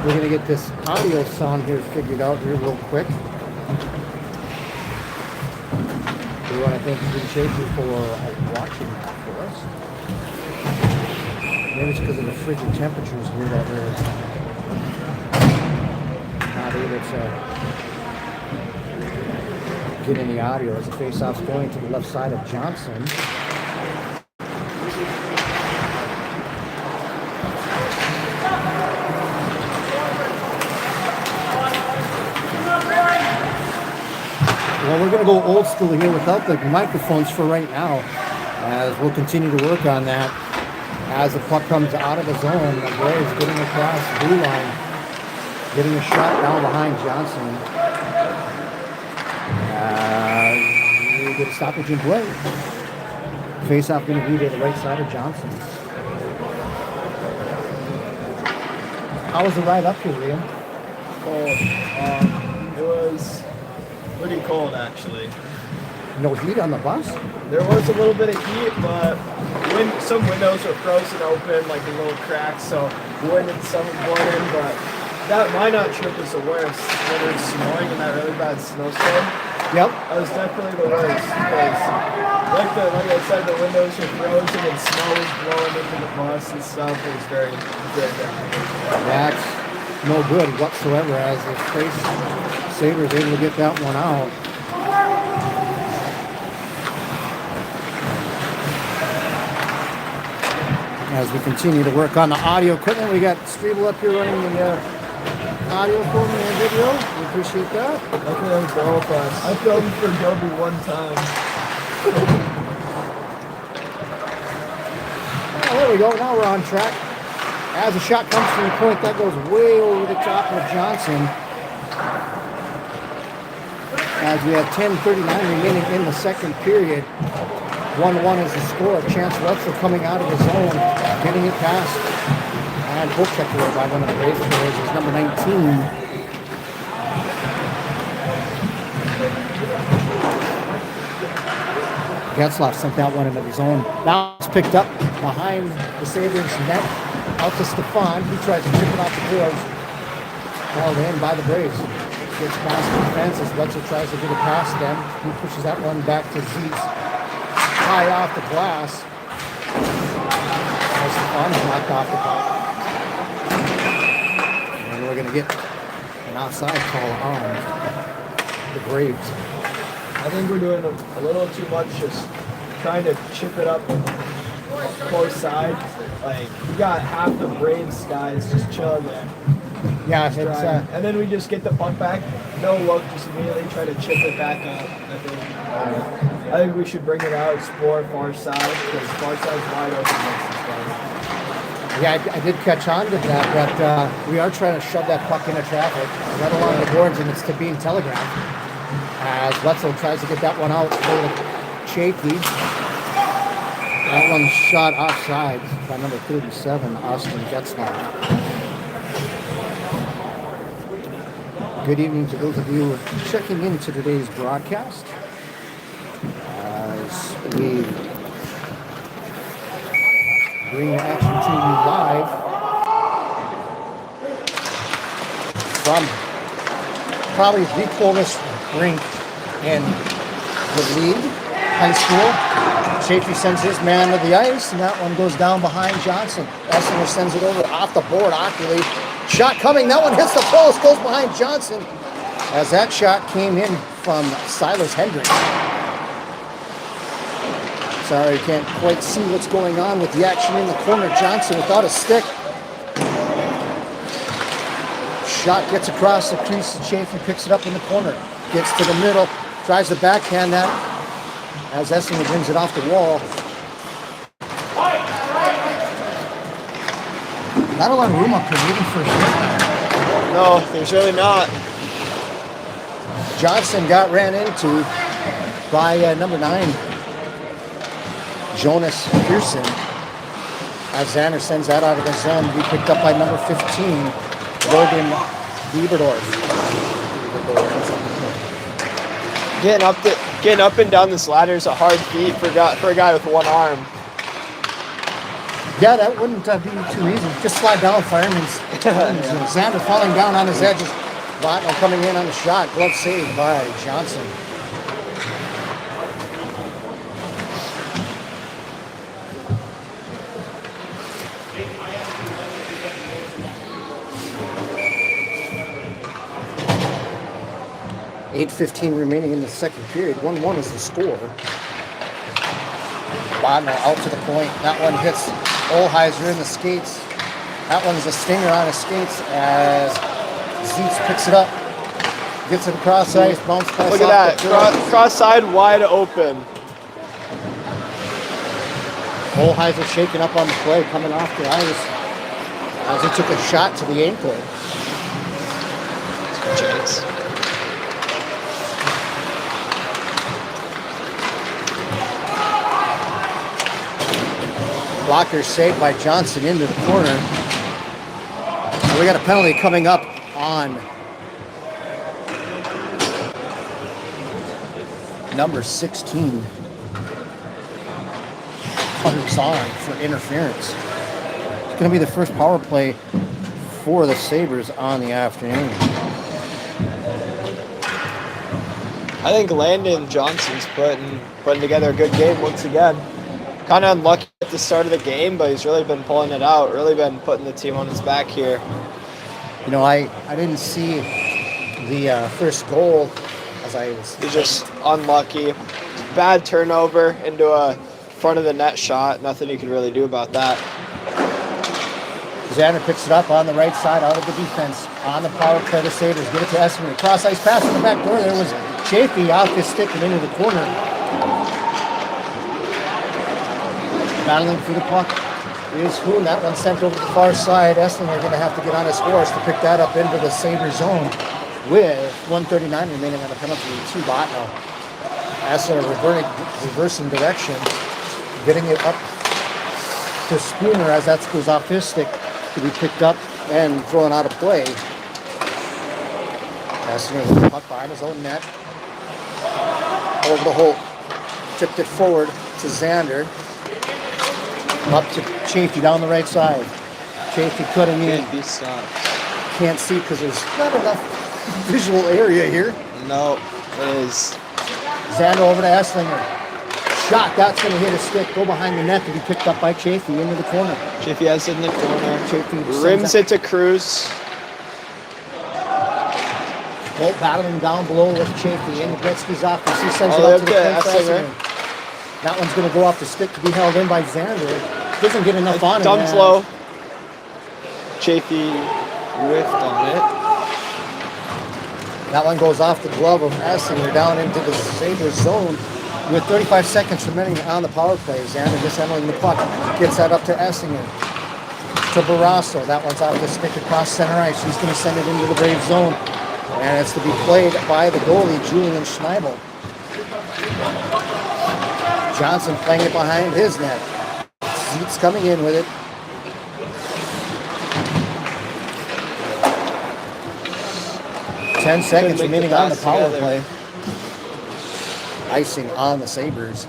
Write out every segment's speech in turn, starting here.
We're going to get this audio sound here figured out here real quick. We want to thank you, Shaker, for watching that for us. Maybe it's because of the frigid temperatures here that we're not able to get any audio as the face-off's going to the left side of Johnson. Well, we're going to go old school here without the microphones for right now, as we'll continue to work on that. As the puck comes out of the zone, the Braves getting across the blue line, getting a shot down behind Johnson. We get a stoppage in play. Face-off going to be to the right side of Johnson. How was the ride up here, Liam? Cold. It was pretty cold, actually. No heat on the bus? There was a little bit of heat, but some windows were frozen open, like a little crack, so wind and some blowing in, but that Minot trip was the worst. When it was snowing in that really bad snowstorm. Yep. That was definitely the worst, because like I said, the windows were frozen and snow was blowing into the bus and stuff. It was very bad. That's no good whatsoever, as the Sabres able to get that one out. As we continue to work on the audio equipment, we got Streeble up here running the audio for me and video. We appreciate that. I think that was Belfast. I filmed for Dobie one time. Oh, there we go. Now we're on track. As the shot comes from the point, that goes way over the top of Johnson. As we have 10:39 remaining in the second period. 1-1 is the score. Chance Wetzel coming out of the zone, getting it past. And book check away by one of the Braves players is number 19. Getzlaff sent that one into the zone. Now it's picked up behind the Sabres net. Out to Stefan. He tries to chip it off the boards. Held in by the Braves. Gets past the defense as Wetzel tries to get it past them. He pushes that one back to Zeitz. High off the glass. Stefan is knocked off the glass. And we're going to get an offside call on the Braves. I think we're doing a little too much just trying to chip it up close side. Like, we got half the Braves guys just chilling there. Yeah, it's, and then we just get the puck back, no look, just immediately try to chip it back up. I think we should bring it out, explore far side, because far side's wide open next to us. Yeah, I did catch on to that, but we are trying to shove that puck into traffic, right along the boards, and it's to being telegraphed. As Wetzel tries to get that one out for the Chafee. That one's shot offside by number 37, Austin Getzlaff. Good evening to those of you checking into today's broadcast. As we bring the action to you live from probably the coldest rink in the league, high school. Chafee sends his man to the ice, and that one goes down behind Johnson. Essinger sends it over off the board awkwardly. Shot coming, that one hits the post, goes behind Johnson, as that shot came in from Silas Hendricks. Sorry, you can't quite see what's going on with the action in the corner. Johnson without a stick. Shot gets across the crease, Chafee picks it up in the corner. Gets to the middle, tries to backhand that, as Essinger brings it off the wall. Not a lot of room up here, even for a shot. No, there's really not. Johnson got ran into by number 9, Jonas Pearson. As Xander sends that out of the zone, be picked up by number 15, Logan Bieberdorf. Getting up and down this ladder is a hard feat for a guy with one arm. Yeah, that wouldn't be too easy. Just slide down, fireman's. Xander falling down on his edges. Bottineau coming in on the shot. Glove saved by Johnson. .8:15 remaining in the second period. 1-1 is the score. Bottineau out to the point. That one hits Olheiser in the skates. That one's a stinger on his skates as Zeitz picks it up. Gets it across ice, bounce pass. Look at that. Cross side wide open. Olheiser shaking up on the play, coming off the ice as he took a shot to the ankle. Chance. Blocker saved by Johnson into the corner. So we got a penalty coming up on number 16. Hunter's on for interference. It's going to be the first power play for the Sabres on the afternoon. I think Landon Johnson's putting together a good game once again. Kind of unlucky at the start of the game, but he's really been pulling it out, really been putting the team on his back here. You know, I didn't see the first goal as I was... He's just unlucky. Bad turnover into a front of the net shot. Nothing you can really do about that. Xander picks it up on the right side out of the defense. On the power play, the Sabres get it to Esselman. Cross ice pass in the back door. There was Chafee off his stick and into the corner. Battling for the puck is Hoon. That one sent over to the far side. Esselman going to have to get on his horse to pick that up into the Sabres zone with 1:39 remaining on the penalty to Bottineau. Esselman reversing direction, getting it up to Spooner as that goes off his stick to be picked up and thrown out of play. Esselman with the puck behind his own net. Over the hole. Tipped it forward to Xander. Up to Chafee down the right side. Chafee cutting in. Can't see because there's not enough visual area here. No, it is. Xander over to Esslinger. Shot, that's going to hit a stick. Go behind the net to be picked up by Chafee into the corner. Chafee has it in the corner. Chafee Rims it to Cruz. Bolt battling down below with Chafee. And Gretzky's off. He sends it out to the Esslinger. That one's going to go off the stick to be held in by Xander. Doesn't get enough on it. Dumped low. Chafee whiffed on it. That one goes off the glove of Esslinger down into the Sabres zone with 35 seconds remaining on the power play. Xander mishandling the puck. Gets that up to Esslinger. To Barrasso. That one's off the stick across center ice. He's going to send it into the Brave zone. And it's to be played by the goalie, Julian Schneibel. Johnson playing it behind his net. Zeitz coming in with it. Ten seconds remaining on the power play. Icing on the Sabres.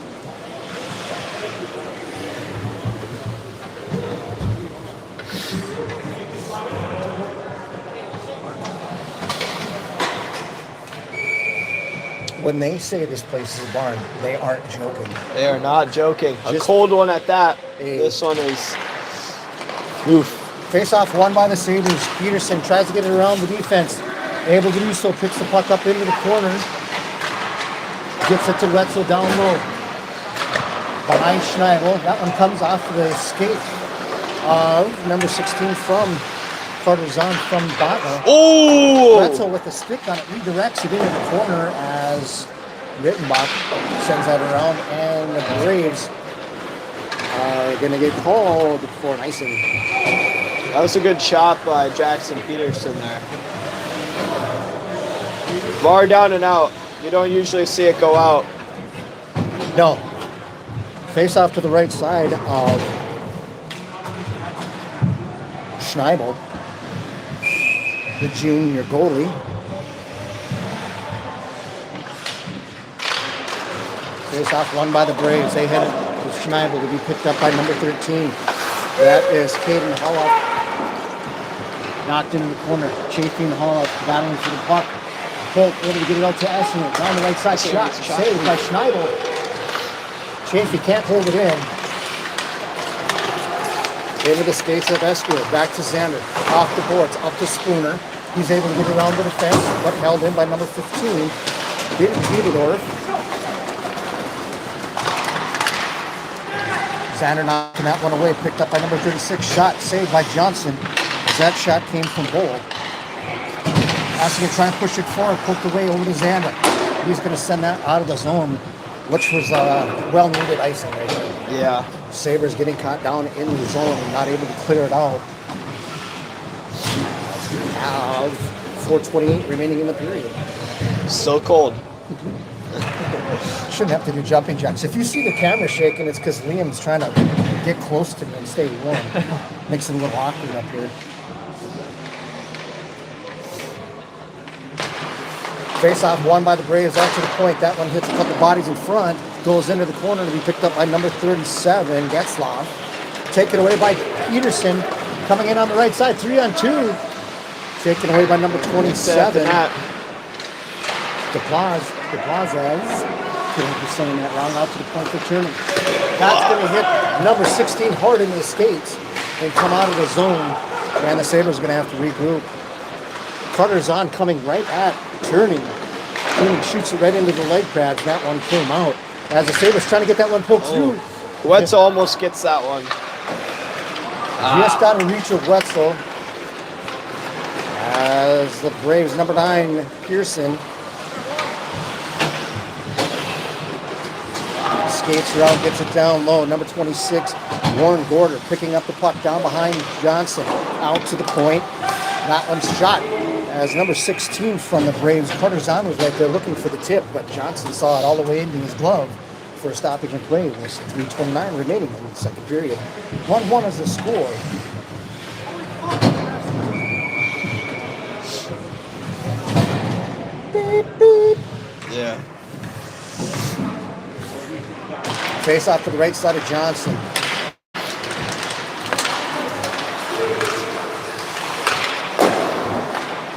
When they say this place is a barn, they aren't joking. They are not joking. A cold one at that. This one is... Oof. Face-off won by the Sabres. Peterson tries to get it around the defense. Able to do so, picks the puck up into the corner. Gets it to Wetzel down low. Behind Schneibel. That one comes off the skate of number 16 from Partizan from Bottineau. Oh! Wetzel with the stick on it redirects it into the corner as Rittenbach sends that around, and the Braves are going to get called for an icing. That was a good shot by Jackson Peterson there. Bar down and out. You don't usually see it go out. No. Face off to the right side of Schneibel, the junior goalie. Face off won by the Braves. They hit it with Schneibel to be picked up by number 13. That is Caden Hollow. Knocked into the corner. Chafing Hollow, battling for the puck. Holt able to get it out to Essendon. Down the right side, shot. Saved by Schneidel. Chafee can't hold it in. Into the skates of Esquire. Back to Xander. Off the boards, up to Spooner. He's able to get around the defense, but held in by number 15. Biederdorf. Xander knocking that one away, picked up by number 36. Shot saved by Johnson. As that shot came from Bowl. Asking to try and push it forward, poked away over to Xander. He's going to send that out of the zone, which was well-needed icing right there. Yeah. Sabres getting caught down in the zone and not able to clear it out. Now, 4:28 remaining in the period. So cold. Shouldn't have to do jumping jacks. If you see the camera shaking, it's because Liam's trying to get close to me and stay warm. Makes it a little awkward up here. Face-off won by the Braves out to the point. That one hits a couple bodies in front. Goes into the corner to be picked up by number 37, Getzlaff. Taken away by Peterson. Coming in on the right side, 3-on-2. Taken away by number 27. DePlazes. Couldn't be saying that wrong. Out to the point for turning. That's going to hit number 16 hard into the skates and come out of the zone. And the Sabres are going to have to regroup. Carter's on coming right at turning. Turning shoots it right into the leg pads. That one came out. As the Sabres trying to get that one poked through. Wetzel almost gets that one. Just out of reach of Wetzel. As the Braves, number 9, Pearson. Skates around, gets it down low. Number 26, Warren Gorder, picking up the puck down behind Johnson. Out to the point. That one's shot. As number 16 from the Braves, Carterzon was right there looking for the tip, but Johnson saw it all the way into his glove for a stoppage and play. There's 3:29 remaining in the second period. 1-1 is the score. Beep, beep. Yeah. Face off to the right side of Johnson.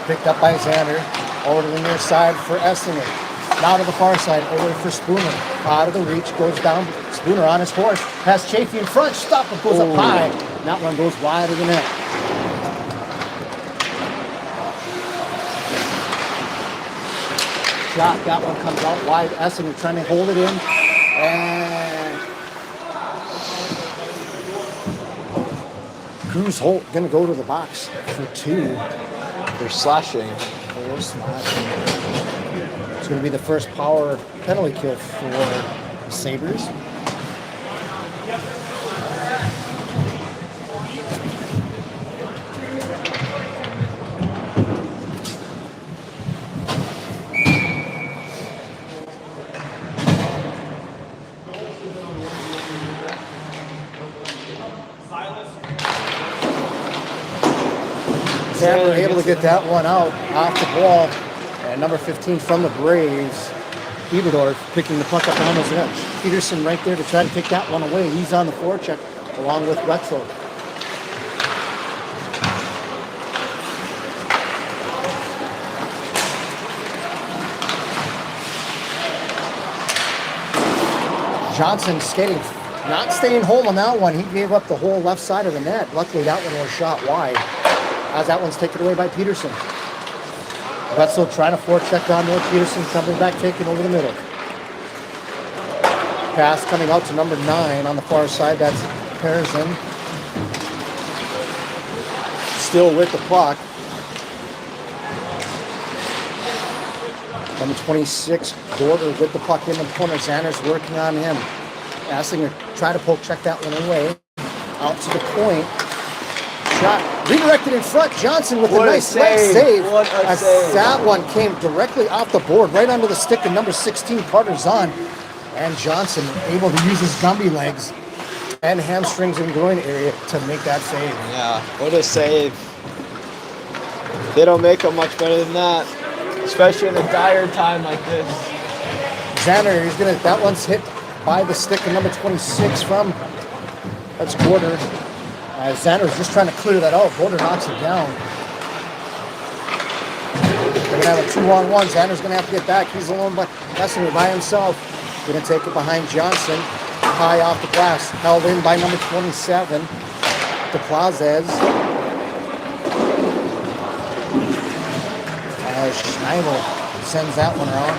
Picked up by Xander. Over to the near side for Essendon. Now to the far side, over for Spooner. Out of the reach, goes down. Spooner on his horse. Has Chafee in front. Stop it, goes up high. That one goes wide of the net. Shot, that one comes out wide. Essendon trying to hold it in. And Cruz Holt going to go to the box for 2. They're slashing. It's going to be the first power penalty kill for the Sabres. Sabres able to get that one out off the ball. And number 15 from the Braves, Biederdorf, picking the puck up on his edge. Peterson right there to try to take that one away. He's on the forecheck along with Wetzel. Johnson skating, not staying home on that one. He gave up the whole left side of the net. Luckily, that one was shot wide. As that one's taken away by Peterson. Wetzel trying to forecheck down there. Peterson coming back, taking over the middle. Pass coming out to number 9 on the far side. That's Pearson. Still with the puck. Number 26, Gorder with the puck in the corner. Xander's working on him. Asking to try to poke check that one away. Out to the point. Shot redirected in front. Johnson with a nice leg save. As that one came directly off the board, right onto the stick of number 16, Carterzon. And Johnson able to use his Gumby legs and hamstrings and groin area to make that save. Yeah, what a save. They don't make them much better than that, especially in a dire time like this. Xander, that one's hit by the stick of number 26 from, that's Gorder. As Xander's just trying to clear that out. Boulder knocks it down. They're going to have a 2-on-1. Xander's going to have to get back. He's alone by Lessner by himself. Going to take it behind Johnson. High off the glass. Held in by number 27. DePlazes. Schneider sends that one around.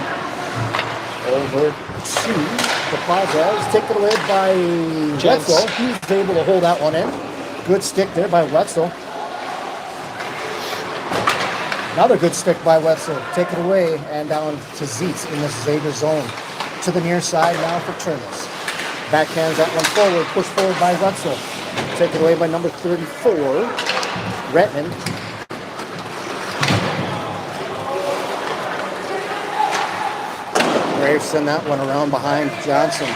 Over to DePlazes. Taken away by Wetzel. He's able to hold that one in. Good stick there by Wetzel. Another good stick by Wetzel. Take it away and down to Zeitz in the Xavier zone. To the near side now for Turnus. Backhands that one forward. Push forward by Wetzel. Taken away by number 34, Redmond. Graves send that one around behind Johnson.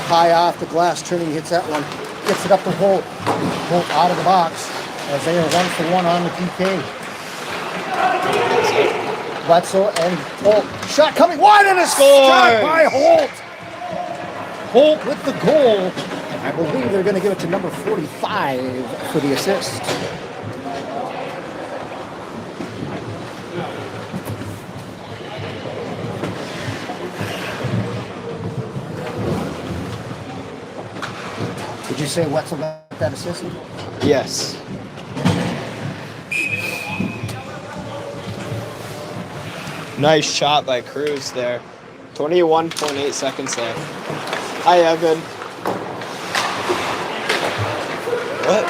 High off the glass. Turning hits that one. Gets it up to Holt. Holt out of the box as they are 1-for-1 on the PK. Wetzel and Holt. Shot coming wide and a shot by Holt. Holt with the goal. I believe they're going to give it to number 45 for the assist. Did you say Wetzel got that assist? Yes. Nice shot by Cruz there. 21.8 seconds left. Hi, Evan. What?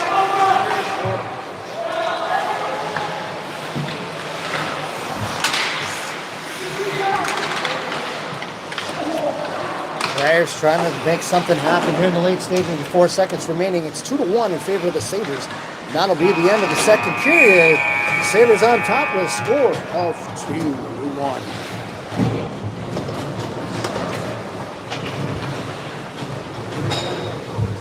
Bears trying to make something happen here in the late stage with 4 seconds remaining. It's 2-1 in favor of the Sabres. That'll be the end of the second period. Sabres on top with a score of 2-1.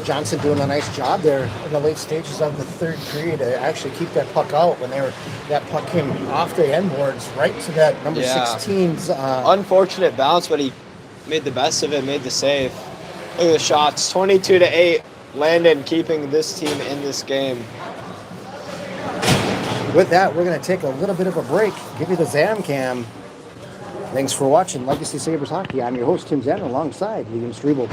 Johnson doing a nice job there in the late stages of the third period to actually keep that puck out when that puck came off the end boards right to that number 16's. Unfortunate bounce, but he made the best of it, made the save. Look at the shots, 22-8. Landon keeping this team in this game. With that, we're going to take a little bit of a break, give you the Zam Cam. Thanks for watching Legacy Sabres Hockey. I'm your host, Tim Zam, alongside William Strebel.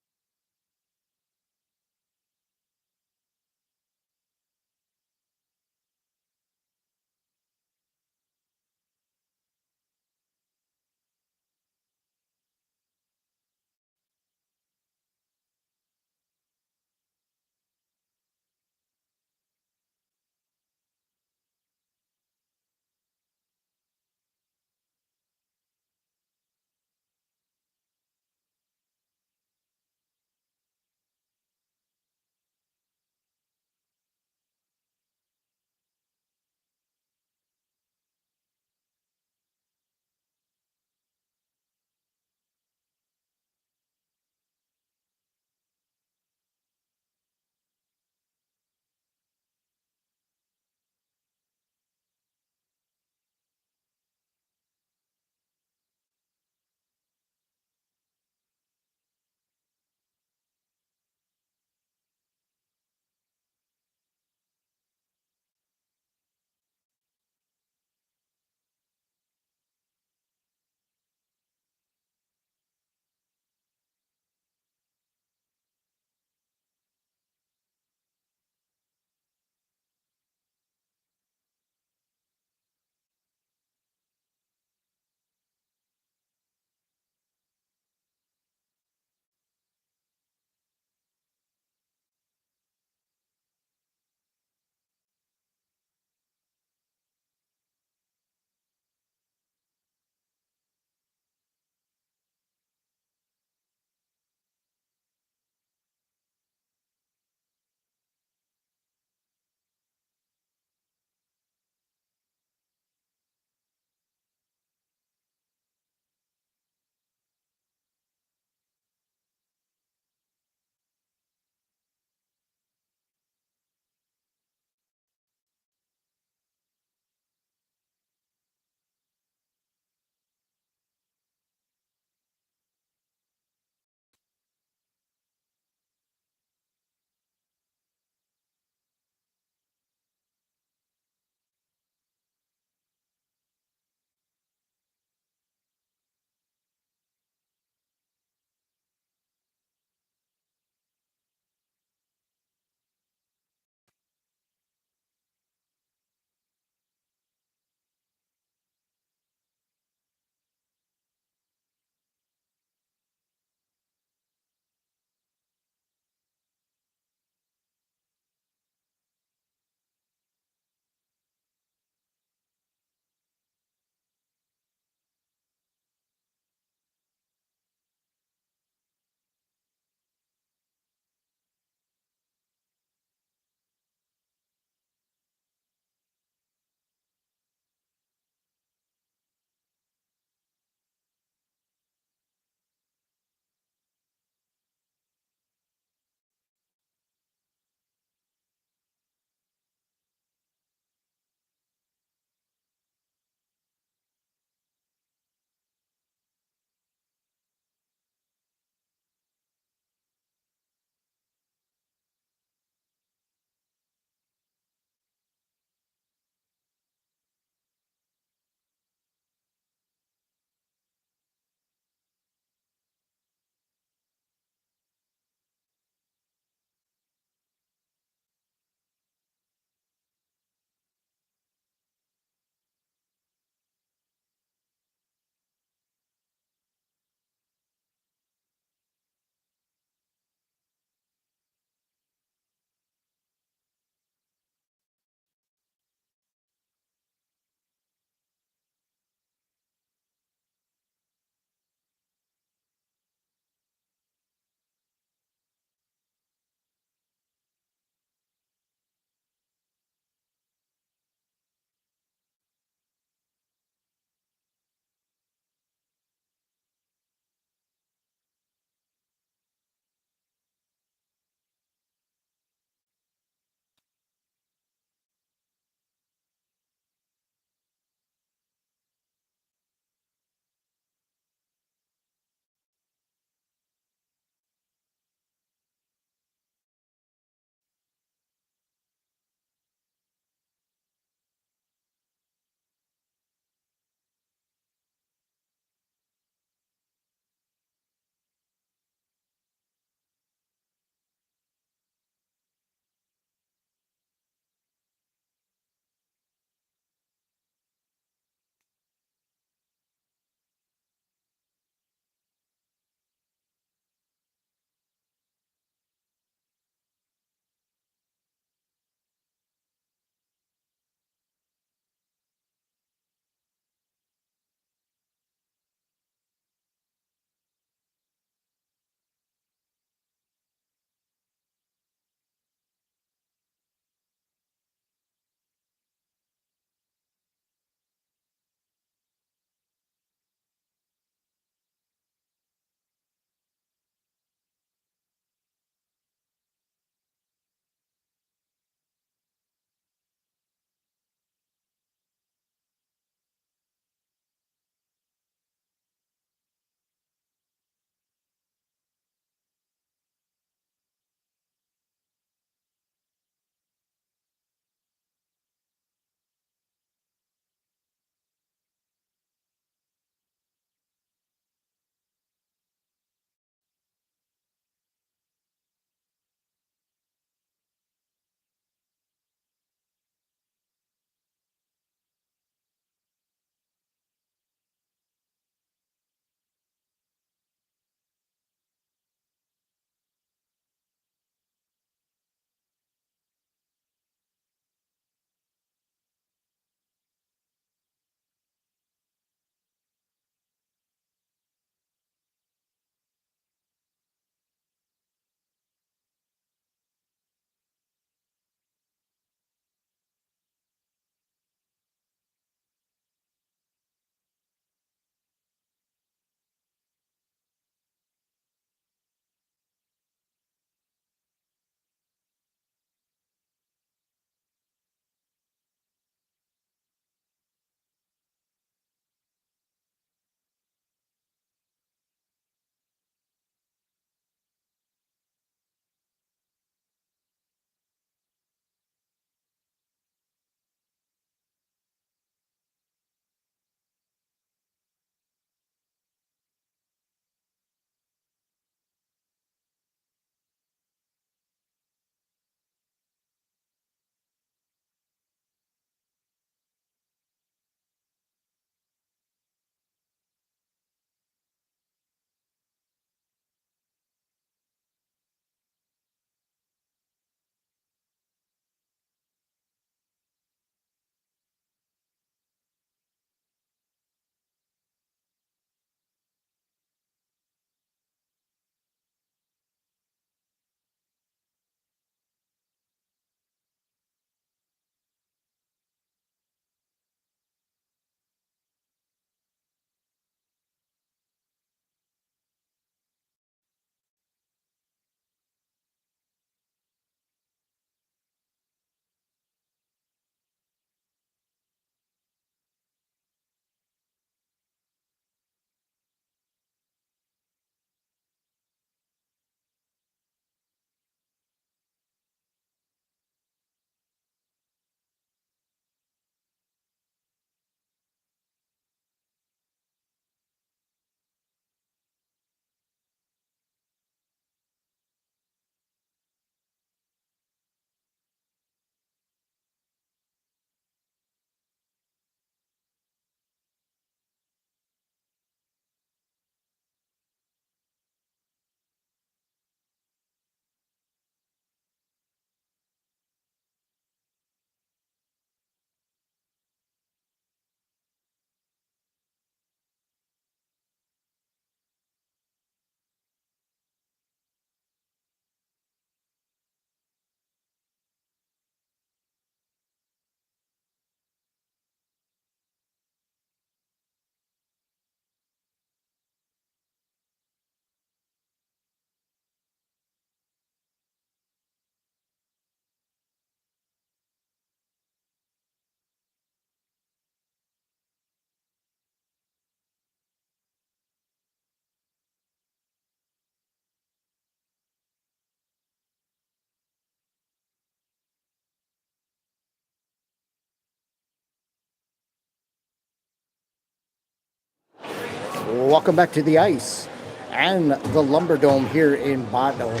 Welcome back to the ice and the Lumber Dome here in Bottineau,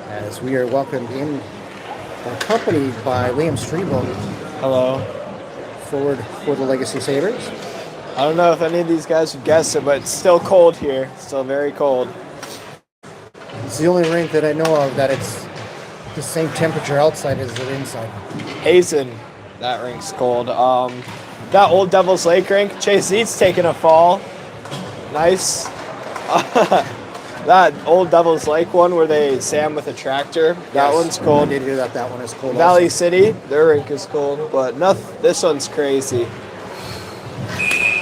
as we are welcomed in, accompanied by Liam Strebel, Hello. forward for the Legacy Sabres. I don't know if any of these guys would guess it, but it's still cold here. Still very cold. It's the only rink that I know of that it's the same temperature outside as it inside. Hazen, that rink's cold. That Old Devil's Lake rink, Chase Eats taking a fall. Nice. That Old Devil's Lake one where they sand with a tractor, that one's I cold. did hear that one is cold. Valley also. City, their rink is cold, but this one's crazy.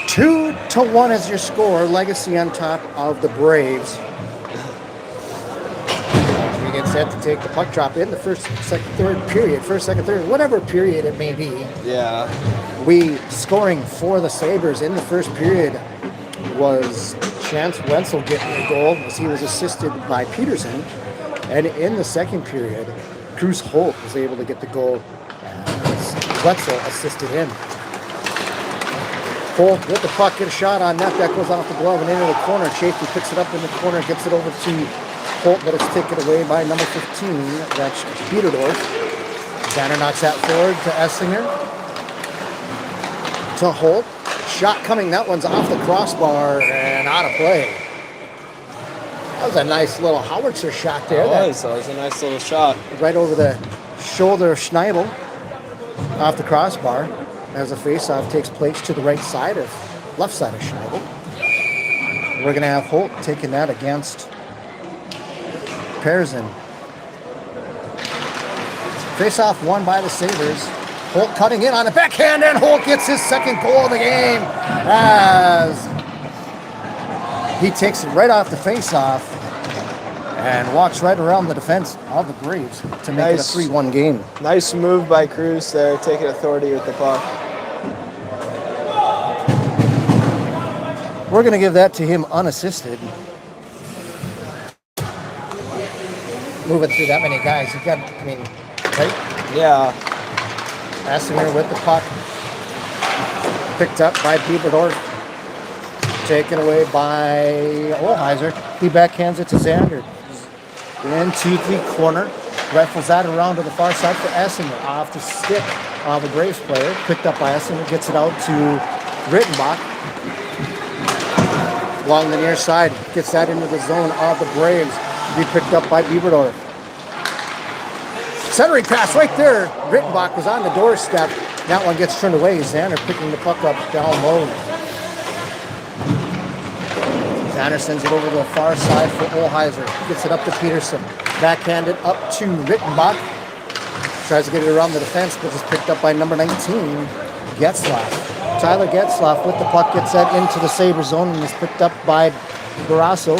2-1 is your score. Legacy on top of the Braves. We get set to take the puck drop in the first, second, third period. First, second, third, whatever period it may be. Yeah. We scoring for the Sabres in the first period was Chance Wenzel getting a goal as he was assisted by Peterson. And in the second period, Cruz Holt was able to get the goal as Wenzel assisted him. Holt with the puck, get a shot on net. That goes off the glove and into the corner. Chafee picks it up in the corner, gets it over to Holt, but it's taken away by number 15. That's Biederdorf. Zander knocks that forward to Essinger. To Holt. Shot coming. That one's off the crossbar and out of play. That was a nice little howitzer shot there. That was a nice little shot. Right over the shoulder of Schneidel off the crossbar as a faceoff takes place to the left side of Schneidel. We're going to have Holt taking that against Pearson. Face-off won by the Sabres. Holt cutting in on a backhand, and Holt gets his second goal of the game as he takes it right off the face-off and walks right around the defense of the Braves to make it a 3-1 game. Nice move by Cruz there, taking authority with the puck. We're going to give that to him unassisted. Moving through that many guys, you got, right? Yeah. Essinger with the puck. Picked up by Biederdorf. Taken away by Olheiser. He backhands it to Zander. Into the corner. Rifles that around to the far side for Essinger. Off the stick of a Braves player. Picked up by Essinger. Gets it out to Rittenbach. Along the near side. Gets that into the zone of the Braves. Be picked up by Biederdorf. Centering pass right there. Rittenbach was on the doorstep. That one gets turned away. Zander picking the puck up down low. Zander sends it over to the far side for Olheiser. Gets it up to Peterson. Backhanded up to Rittenbach. Tries to get it around the defense, but is picked up by number 19, Getzlaff. Tyler Getzlaff with the puck gets that into the Sabre zone and is picked up by Barrasso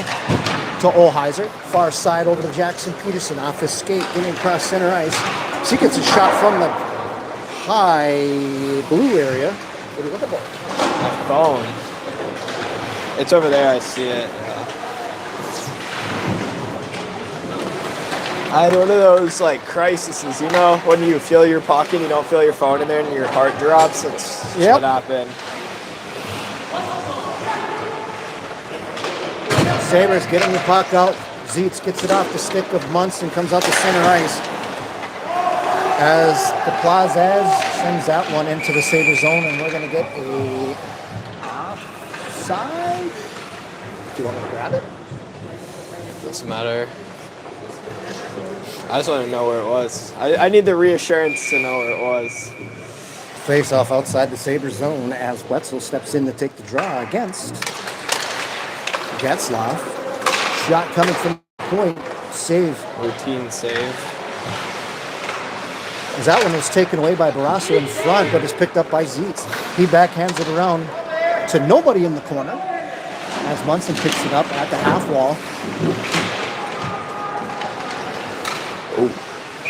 to Olheiser. Far side over to Jackson Peterson off his skate, getting across center ice. She gets a shot from the high blue area. What do you look at? My phone. It's over there, I see it. I had one of those like crises, you know, when you feel your pocket, you don't feel your phone in there and your heart drops. That's what happened. Sabres getting the puck out. Zietz gets it off the stick of Munson, comes out to center ice. As the Plazas sends that one into the Sabre zone, and we're going to get a offside. Do you want me to grab it? Doesn't matter. I just want to know where it was. I need the reassurance to know where it was. Face off outside the Sabre zone as Wetzel steps in to take the draw against Getzlaff. Shot coming from point. Save. Routine save. As that one was taken away by Barrasso in front, but is picked up by Zietz. He backhands it around to nobody in the corner as Munson picks it up at the half wall.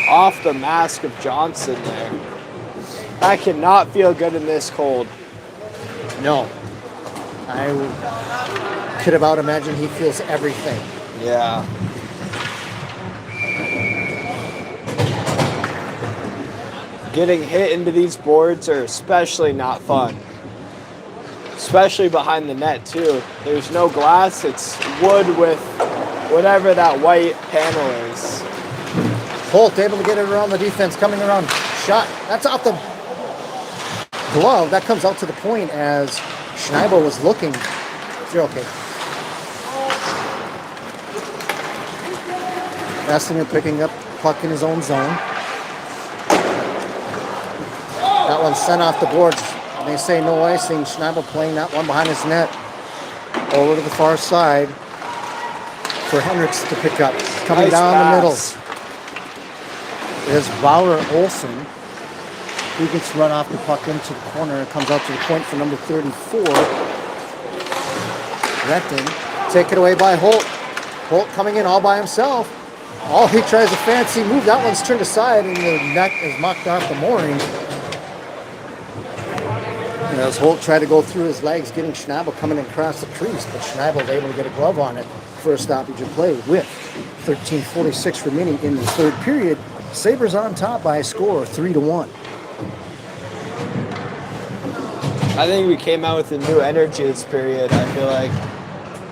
Off the mask of Johnson there. I cannot feel good in this cold. No. I could about imagine he feels everything. Yeah. Getting hit into these boards are especially not fun. especially behind the net too. There's no glass, it's wood with whatever that white panel is. Holt able to get it around the defense, coming around, shot. That's off the glove. That comes out to the point as Schneibel was looking. You're okay. Essinger picking up puck in his own zone. That one's sent off the boards. They say no icing. Schneibel playing that one behind his net. Over to the far side for Hendricks to pick up. Coming Nice down pass. the middle is Bauer Olsen. He gets run off the puck into the corner. It comes out to the point for number 34. Renton. Take it away by Holt. Holt coming in all by himself. Oh, he tries a fancy move. That one's turned aside and the net is knocked off the mooring. And as Holt tried to go through his legs, getting Schnabel coming across the crease, but Schnabel was able to get a glove on it for a stoppage of play with 13:46 remaining in the third period. Sabres on top by a score of 3-1. I think we came out with a new energy this period. I feel like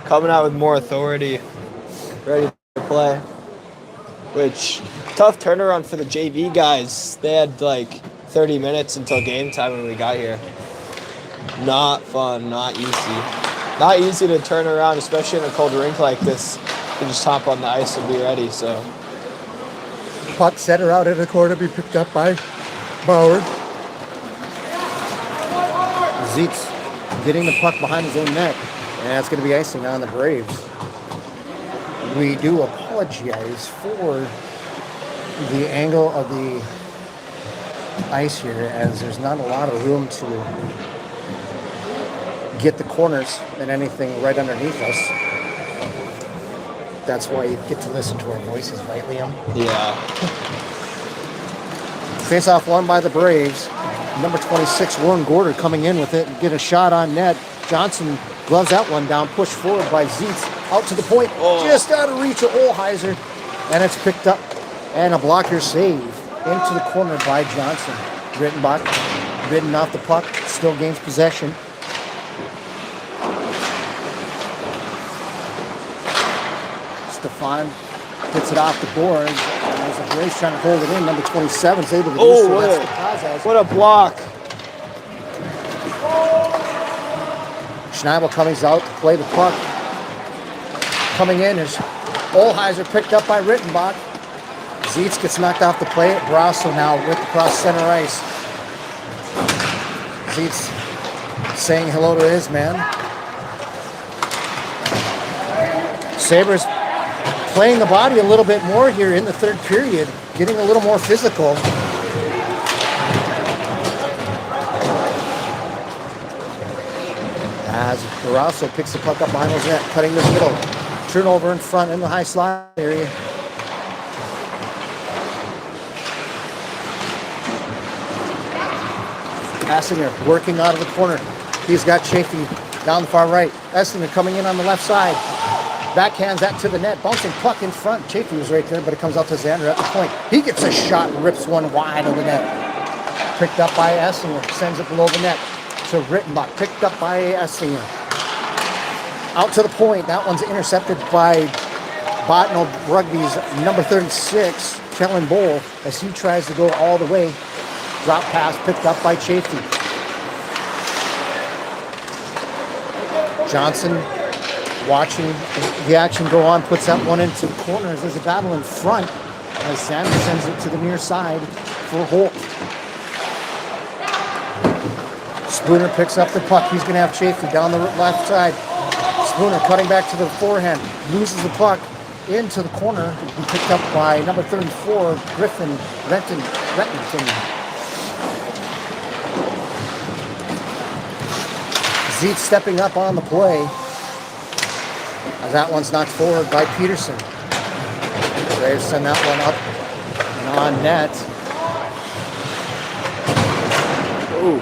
coming out with more authority, ready to play. Which, tough turnaround for the JV guys. They had like 30 minutes until game time when we got here. Not fun, not easy. Not easy to turn around, especially in a cold rink like this. You just hop on the ice and be ready, so. Puck center out in the corner, be picked up by Bauer. Zeke's getting the puck behind his own net, and that's going to be icing on the Braves. We do apologize for the angle of the ice here, as there's not a lot of room to get the corners and anything right underneath us. That's why you get to listen to our voices, right, Liam? Yeah. Face-off won by the Braves. Number 26, Warren Gorder coming in with it and get a shot on net. Johnson gloves that one down, pushed forward by Zeitz. Out to the point, just out of reach of Olheiser. And it's picked up and a blocker save into the corner by Johnson. Rittenbach ridden off the puck, still gains possession. Stefan gets it off the boards. And as the Braves trying to hold it in, number 27 is able to do so. That's Stepazas. What a block. Schneibel comes out to play the puck. Coming in is Olheiser, picked up by Rittenbach. Zeitz gets knocked off the play. Brasso now with across center ice. Zeitz saying hello to his man. Sabres playing the body a little bit more here in the third period, getting a little more physical. As Brasso picks the puck up behind his net, cutting the middle. Turnover in front in the high slot area. Essinger working out of the corner. He's got Chafee down the far right. Essinger coming in on the left side. Backhands that to the net. Bouncing puck in front. Chafee was right there, but it comes out to Xander at the point. He gets a shot and rips one wide of the net. Picked up by Essinger. Sends it below the net to Rittenbach. Picked up by Essinger. Out to the point. That one's intercepted by Bottineau-Rugby's number 36, Kellen Bowl, as he tries to go all the way. Drop pass picked up by Chafee. Johnson watching the action go on, puts that one into the corner as there's a battle in front as Sanders sends it to the near side for Holt. Spooner picks up the puck. He's going to have Chafee down the left side. Spooner cutting back to the forehand, loses the puck into the corner, and picked up by number 34, Griffin Renton. Zeitz stepping up on the play, as that one's knocked forward by Peterson. Braves send that one up and on net. Ooh.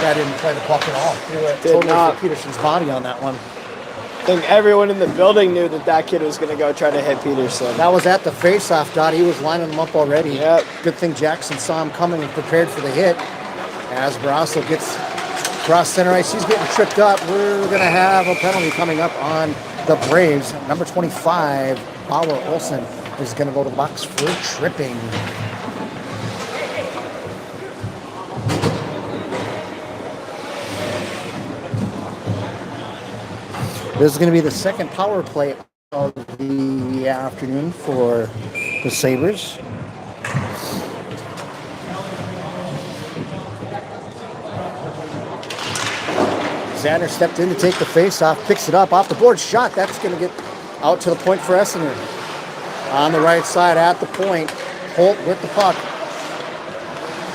That didn't play the puck at all. Totally not. for Peterson's body on that one. I think everyone in the building knew that kid was going to go try to hit Peterson. That was at the face-off, Dot. He was lining them up already. Yep. Good thing Jackson saw him coming and prepared for the hit. As Brasso gets Cross center ice, he's getting tripped up. We're going to have a penalty coming up on the Braves. Number 25, Bauer Olsen, is going to go to the box for tripping. This is going to be the second power play of the afternoon for the Sabres. Xander stepped in to take the face-off, picks it up off the board, shot. That's going to get out to the point for Essinger. On the right side at the point, Holt with the puck.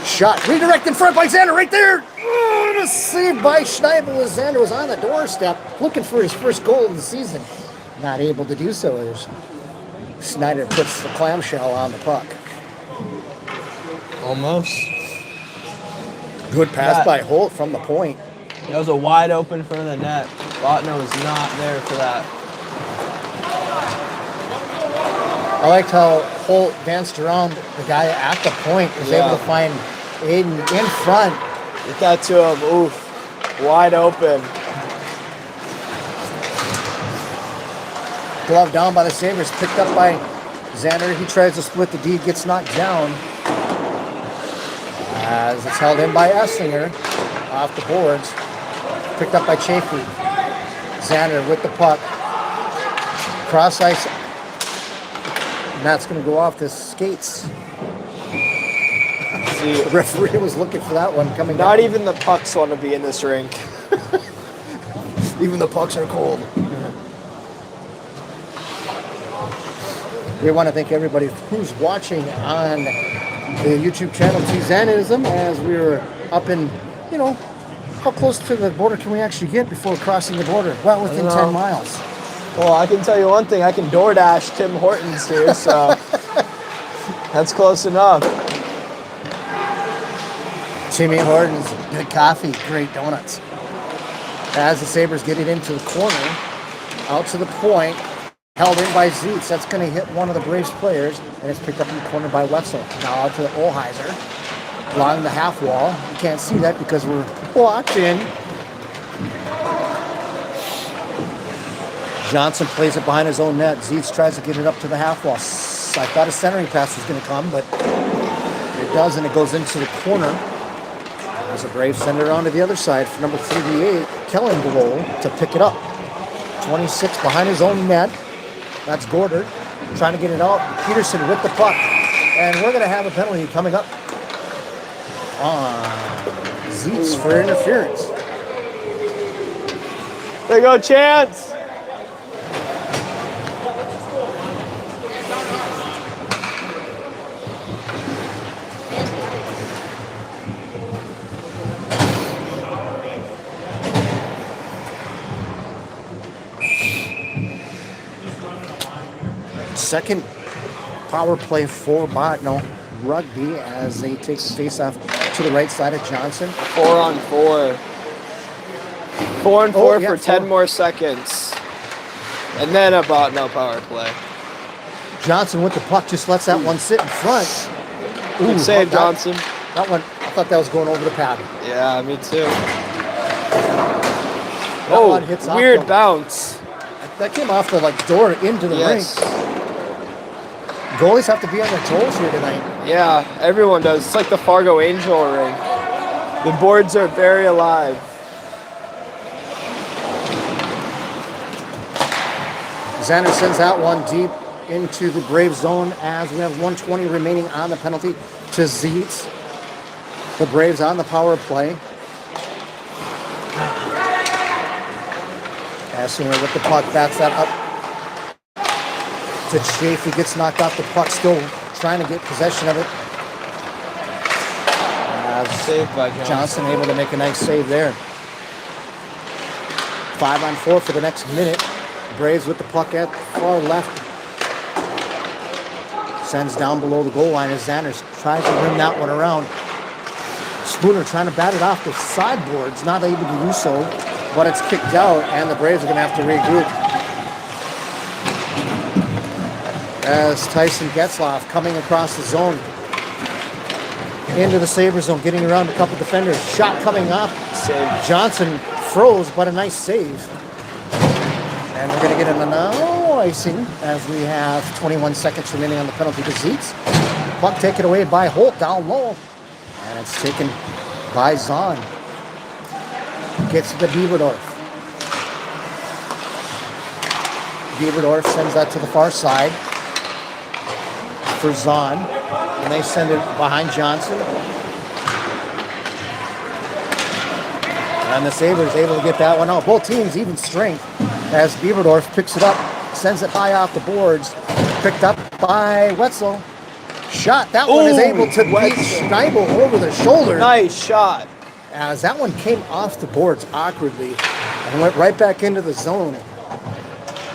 Shot, redirect in front by Xander right there. Oh, and a save by Schneibel as Xander was on the doorstep looking for his first goal of the season. Not able to do so as Snyder puts the clamshell on the puck. Almost. Good pass by Holt from the point. That was a wide open front of the net. Bottineau was not there for that. I liked how Holt danced around the guy at the point, was able to find Aiden in front. Get that to him. Oof. Wide open. Glove down by the Sabres, picked up by Xander. He tries to split the D, gets knocked down. As it's held in by Essinger off the boards. Picked up by Chafee. Xander with the puck. Cross ice. And that's going to go off the skates. See, the referee was looking for that one coming not down. even the pucks want to be in this rink. Even the pucks are cold. We want to thank everybody who's watching on the YouTube channel Tizanism as we were up in, how close to the border can we actually get before crossing the border? Well, within 10 miles. Well, I can tell you one thing. I can DoorDash Tim Hortons here, so that's close enough. Timmy Hortons, good coffee, great donuts. As the Sabres get it into the corner, out to the point, held in by Zeitz. That's going to hit one of the Braves players, and it's picked up in the corner by Wetzel. Now out to the Olheiser, along the half wall. You can't see that because we're watching. Johnson plays it behind his own net. Zeitz tries to get it up to the half wall. I thought a centering pass was going to come, but it doesn't. It goes into the corner. As the Braves send it around to the other side for number 38, Kellen Blow, to pick it up. 26 behind his own net. That's Gorder trying to get it out. Peterson with the puck. And we're going to have a penalty coming up on Zeitz for interference. There you go, Chance. Second power play for Bottineau-Rugby as they take the face-off to the right side of Johnson. 4-on-4. 4-on-4 for 10 4. more seconds. And then a Bottineau power play. Johnson with the puck just lets that one sit in front. Good save, Johnson. That one, I thought that was going over the pad. Yeah, me too. One hits off weird bounce. That came off the door into the rink. Goalies have to be on their toes here tonight. Yeah, everyone does. It's like the Fargo Angel ring. The boards are very alive. Xander sends that one deep into the Brave zone as we have 1:20 remaining on the penalty to Zeitz. The Braves on the power play. Essinger with the puck, backs that up to Chafee, gets knocked off the puck, still trying to get possession of it. Saved by Johnson able to make a nice save there. 5-on-4 for the next minute. Braves with the puck at far left. Sends down below the goal line as Xander tries to bring that one around. Spooner trying to bat it off the sideboards, not able to do so, but it's kicked out, and the Braves are going to have to regroup. As Tyson Getzlaff coming across the zone into the Sabres zone, getting around a couple defenders. Shot coming up, save. Johnson froze, but a nice save. And we're going to get another icing as we have 21 seconds remaining on the penalty to Zeitz. Puck taken away by Holt down low. And it's taken by Zahn. Gets to Bieberdorf. Bieberdorf sends that to the far side for Zahn. And they send it behind Johnson. And the Sabres able to get that one out. Both teams even strength as Bieberdorf picks it up, sends it high off the boards. Picked up by Wetzel. Shot. That one is able to beat Schneibel over the shoulder. Nice shot. As that one came off the boards awkwardly and went right back into the zone.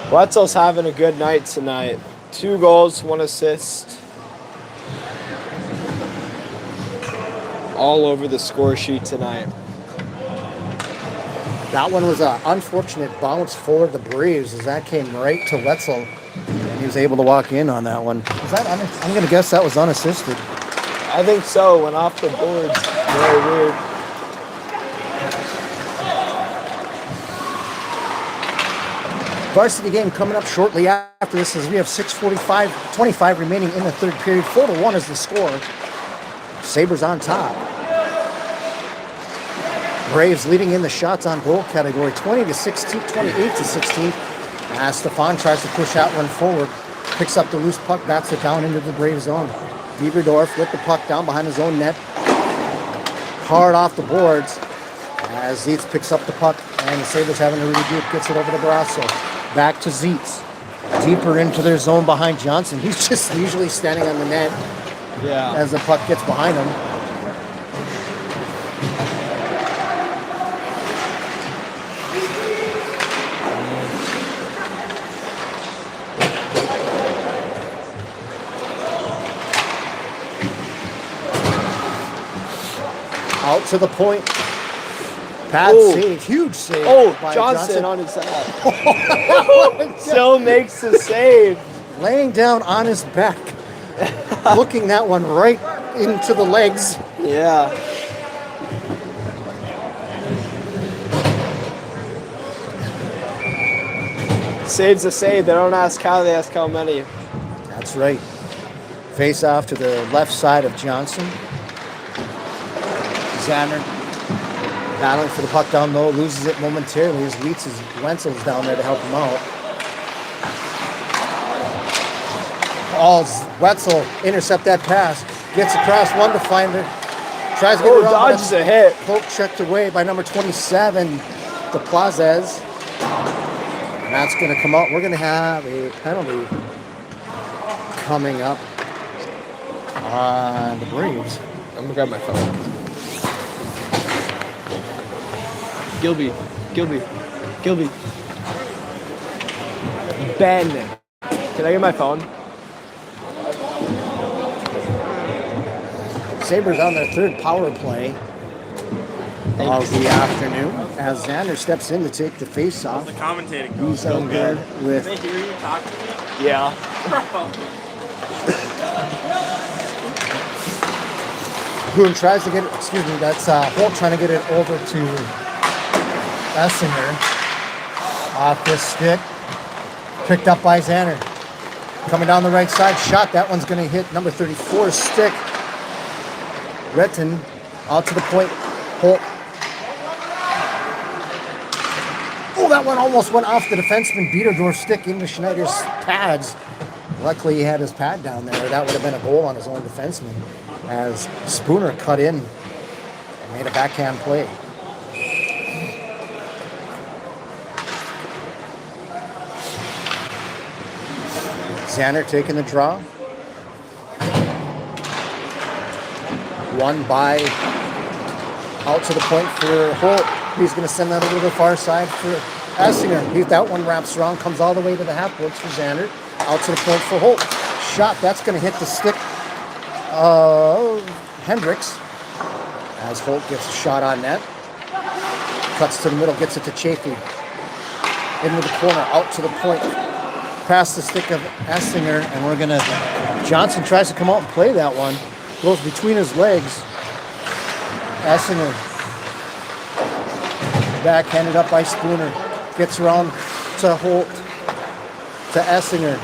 Wetzel's having a good night tonight. 2 goals, 1 assist. All over the score sheet tonight. That one was an unfortunate bounce for the Braves as that came right to Wetzel. And he was able to walk in on that one. I'm going to guess that was unassisted. I think so. Went off the boards. Very weird. Varsity game coming up shortly after this as we have 6:25 remaining in the third period. 4-1 is the score. Sabres on top. Braves leading in the shots on goal category, 20-16, 28-16. As Stefan tries to push that one forward, picks up the loose puck, bats it down into the Brave zone. Bieberdorf with the puck down behind his own net, hard off the boards. As Zeitz picks up the puck, and the Sabres having a regroup, gets it over to Barrasso. Back to Zeitz, deeper into their zone behind Johnson. He's just usually standing on the net. Yeah. As the puck gets behind him. Out to the point. Pad save. Huge save. Oh, by Johnson on his side. Still makes the save. Laying down on his back. Looking that one right into the legs. Yeah. Save's a save. They don't ask how, they ask how many. That's right. Face off to the left side of Johnson. Xander battling for the puck down low, loses it momentarily as Wenzel's down there to help him out. Wetzel intercept that pass, gets across one defender, tries to get it around, dodges a hit. Poke checked away by number 27, the Plazes. And that's going to come out. We're going to have a penalty coming up on the Braves. I'm going to grab my phone. Gilby. Ben. Can I get my phone? Sabres on their third power play of the afternoon as Xander steps in to take the face off. The commentating He's out there with. They hear you talk to me? Yeah. Boone tries to get it, that's Holt trying to get it over to Essinger. Off this stick. Picked up by Xander. Coming down the right side, shot. That one's going to hit number 34's stick. Retton out to the point. Holt. Oh, that one almost went off the defenseman. Bieberdorf's stick into Schneider's pads. Luckily, he had his pad down there. That would have been a goal on his own defenseman. As Spooner cut in and made a backhand play. Xander taking the draw. One by out to the point for Holt. He's going to send that over to the far side for Essinger. That one wraps around, comes all the way to the half boards for Xander. Out to the point for Holt. Shot, that's going to hit the stick of Hendricks. As Holt gets a shot on net. Cuts to the middle, gets it to Chafee. Into the corner, out to the point. Past the stick of Essinger, and we're going to... Johnson tries to come out and play that one. Goes between his legs. Essinger Backhanded up by Spooner. Gets around to Holt. To Essinger.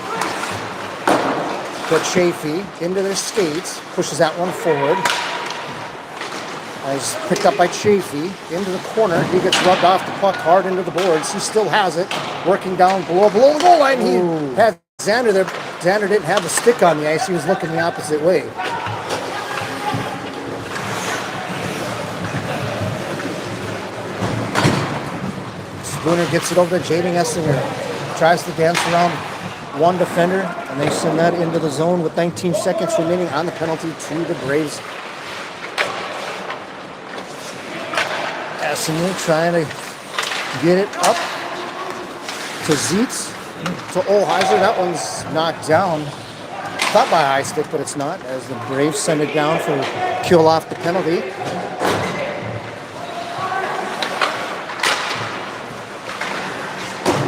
Put Chafee into their skates. Pushes that one forward. He's picked up by Chafee into the corner. He gets rubbed off the puck hard into the boards. He still has it. Working down below the goal line. He had Xander there. Xander didn't have the stick on the ice. He was looking the opposite way. Spooner gets it over to Jaden Essinger. Tries to dance around one defender, and they send that into the zone with 19 seconds remaining on the penalty to the Braves. Essinger trying to get it up to Zeitz, to Olheiser. That one's knocked down. Thought by a high stick, but it's not, as the Braves send it down for kill off the penalty.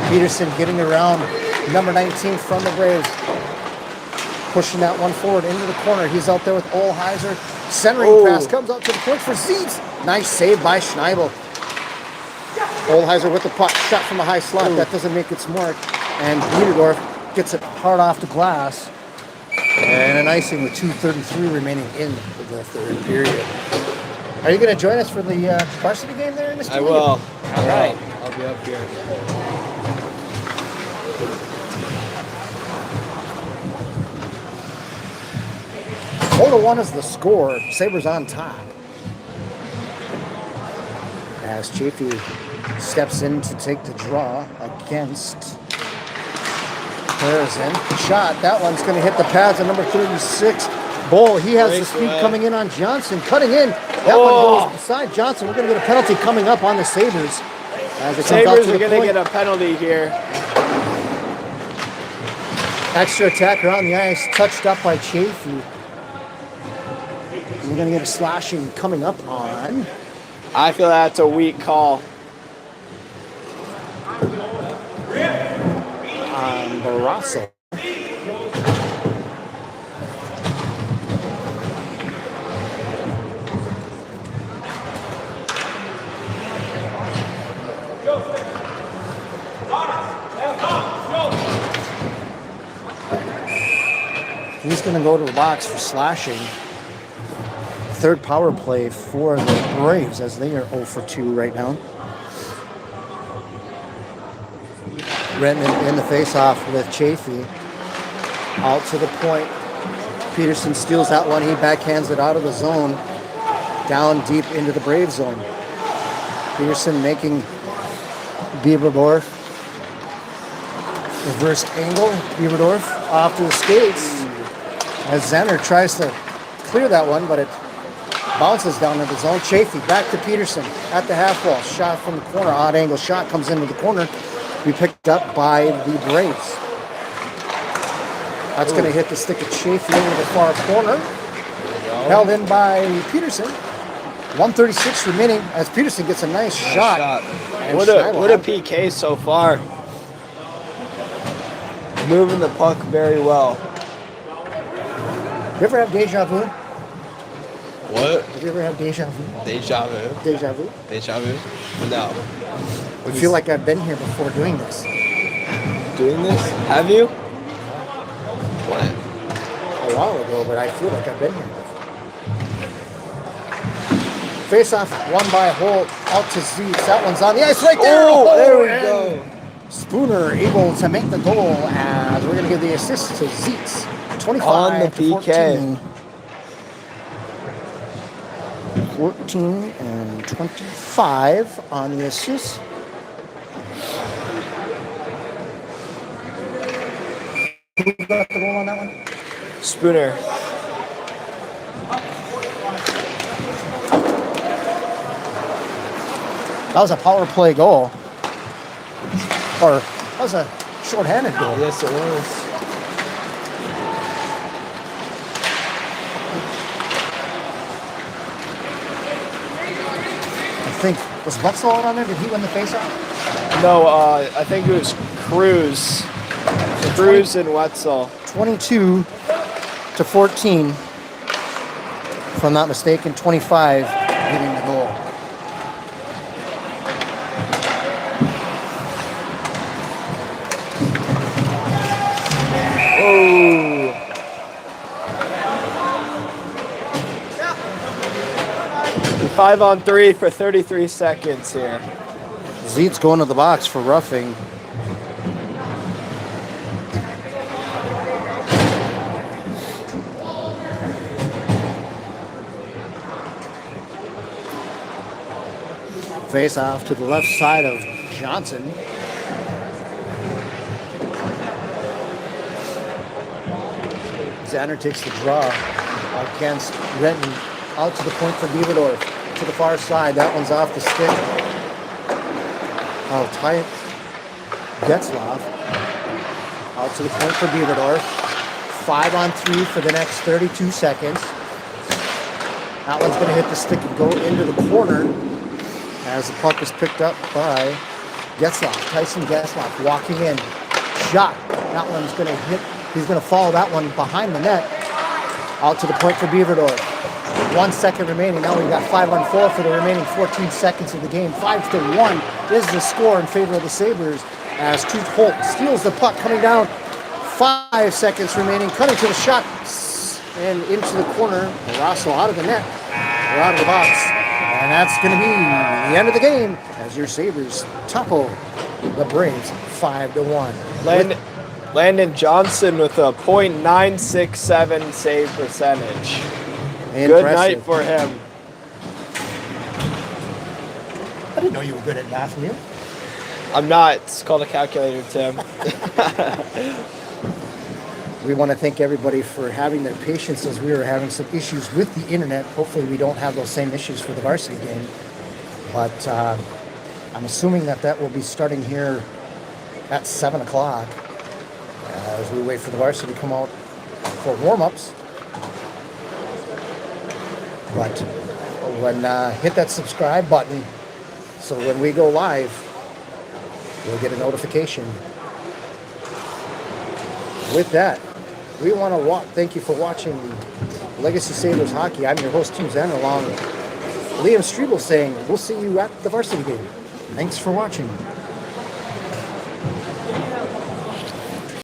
Peterson getting around number 19 from the Braves. Pushing that one forward into the corner. He's out there with Olheiser. Centering pass comes out to the point for Zeitz. Nice save by Schneibel. Olheiser with the puck. Shot from a high slot. That doesn't make its mark. And Biederdorf gets it hard off the glass. And an icing with 2:33 remaining in the third period. Are you going to join us for the varsity game there in this game? I will. All right. I'll be up here. 4-1 is the score. Sabres on top. As Chafee steps in to take the draw against Harrison. Shot. That one's going to hit the pads of number 36. Bull. He has the speed coming in on Johnson. Cutting in. That one goes beside Johnson. We're going to get a penalty coming up on the Sabres. As it Sabres are going to get a penalty here. Extra attacker on the ice. Touched up by Chafee. We're going to get a slashing coming up on. I feel that's a weak call. On Barrasso. He's going to go to the box for slashing. Third power play for the Braves as they are 0 for 2 right now. Renton in the faceoff with Chafee. Out to the point. Peterson steals that one. He backhands it out of the zone. Down deep into the Brave zone. Peterson making Biederdorf. Reversed angle. Biederdorf off to the skates. As Zenner tries to clear that one, but it bounces down into the zone. Chafee back to Peterson at the half wall. Shot from the corner. Odd angle shot comes into the corner. Be picked up by the Braves. That's going to hit the stick of Chafee into the far corner. Held in by Peterson. 1:36 remaining as Peterson gets a nice shot. What a PK so far. Moving the puck very well. You ever have deja vu? What? Have you ever had deja vu? Deja vu? Deja vu? Deja vu? No. I feel like I've been here before doing this. Doing this? Have you? What? A while ago, but I feel like I've been here before. Face off, won by Holt, out to Zeitz. That one's on the ice right there. Oh, there we and go. Spooner able to make the goal as we're going to give the assist to Zeitz. 25 On the to PK. 14 and 25 on the assist. Who got the goal on that one? Spooner. That was a power play goal. Or that was a shorthanded goal. Yes, it was. I think, was Wetzel out on there? Did he win the faceoff? No, I think it was Cruz. Cruz and Wetzel. 22 to 14. If I'm not mistaken, 25 getting the goal. 5-on-3 for 33 seconds here. Zeet's going to the box for roughing. Face off to the left side of Johnson. Xander takes the draw against Renton. Out to the point for Beaverdorf. To the far side. That one's off the stick. Oh, tight. Getzlaff. Out to the point for Beaverdorf. 5-on-3 for the next 32 seconds. That one's going to hit the stick and go into the corner as the puck is picked up by Getzlaff. Tyson Getzlaff walking in. Shot. That one's going to hit. He's going to follow that one behind the net. Out to the point for Beaverdorf. 1 second remaining. Now we've got 5-on-4 for the remaining 14 seconds of the game. 5-1 is the score in favor of the Sabres as Truth Holt steals the puck coming down. 5 seconds remaining. Cutting to the shot and into the corner. Rosso out of the net. Or out of the box. And that's going to be the end of the game as your Sabres topple the Braves 5-1. Landon Johnson with a .967 save percentage. Impressive. Good night for him. I didn't know you were good at math, Neil. I'm not. It's called a calculator, Tim. We want to thank everybody for having their patience as we were having some issues with the internet. Hopefully we don't have those same issues for the varsity game. But I'm assuming that will be starting here at 7 o'clock as we wait for the varsity to come out for warm-ups. But when hit that subscribe button so when we go live, you'll get a notification. With that, we want to thank you for watching Legacy Sabres Hockey. I'm your host, Tim Zen, along with Liam Strebel saying we'll see you at the varsity game. Thanks for watching.